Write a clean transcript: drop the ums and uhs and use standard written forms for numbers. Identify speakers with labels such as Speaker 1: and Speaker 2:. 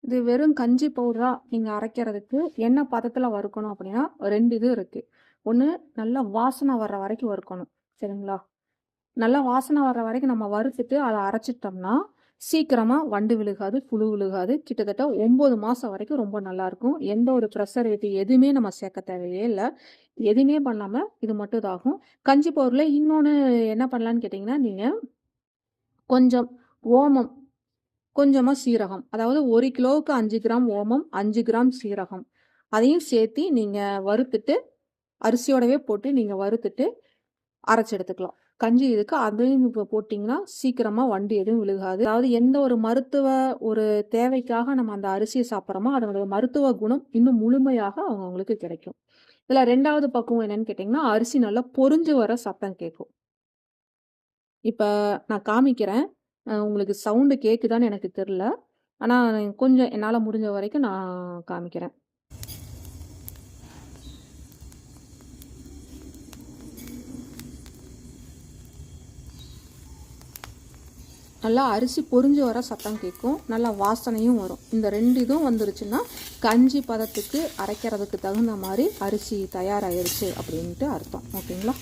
Speaker 1: இது வெறும் கஞ்சி பவுடரா நீங்கள் அரைக்கிறதுக்கு என்ன பதத்தில் வறுக்கணும் அப்படின்னா 2 இது இருக்குது. ஒன்று, நல்லா வாசனை வர்ற வரைக்கும் வறுக்கணும். சரிங்களா? நல்லா வாசனை வர்ற வரைக்கும் நம்ம வறுத்துட்டு அதை அரைச்சிட்டோம்னா சீக்கிரமாக வண்டு விழுகாது, புழு விழுகாது. கிட்டத்தட்ட 9 மாதம் வரைக்கும் ரொம்ப நல்லாயிருக்கும். எந்த ஒரு ப்ரெஷர்வேட்டிவ் எதுவுமே நம்ம சேர்க்க தேவையே இல்லை. எதுவுமே பண்ணாமல் இது மட்டும் இதாகும். கஞ்சி பவுடரில் இன்னொன்று என்ன பண்ணலான்னு கேட்டிங்கன்னா, நீங்கள் கொஞ்சம் ஓமம், கொஞ்சமாக சீரகம், அதாவது 1 கிலோவுக்கு 5 கிராம் ஓமம், 5 கிராம் சீரகம், அதையும் சேர்த்து நீங்கள் வறுத்துட்டு அரிசியோடவே போட்டு நீங்கள் வறுத்துட்டு அரைச்சி எடுத்துக்கலாம். கஞ்சி இதுக்கு அதையும் இப்போ போட்டிங்கன்னா சீக்கிரமாக வண்டு எதுவும் விழுகாது. அதாவது எந்த ஒரு மருத்துவ ஒரு தேவைக்காக நம்ம அந்த அரிசியை சாப்பிட்றோமோ அதோட மருத்துவ குணம் இன்னும் முழுமையாக அவங்களுக்கு கிடைக்கும். இதில் 2வது பக்குவம் என்னன்னு கேட்டிங்கன்னா, அரிசி நல்லா பொரிஞ்சு வர சத்தம் கேட்கும். இப்போ நான் காமிக்கிறேன். உங்களுக்கு சவுண்டு கேட்குதான்னு எனக்கு தெரில. ஆனால் கொஞ்சம் என்னால் முடிஞ்ச வரைக்கும் நான் காமிக்கிறேன். நல்லா அரிசி பொரிஞ்சு வர சத்தம் கேட்கும். நல்லா வாசனையும் வரும். இந்த 2 இதுவும் வந்துருச்சுன்னா கஞ்சி பதத்துக்கு அரைக்கிறதுக்கு தகுந்த மாதிரி அரிசி தயாராகிருச்சு அப்படின்ட்டு அர்த்தம். ஓகேங்களா?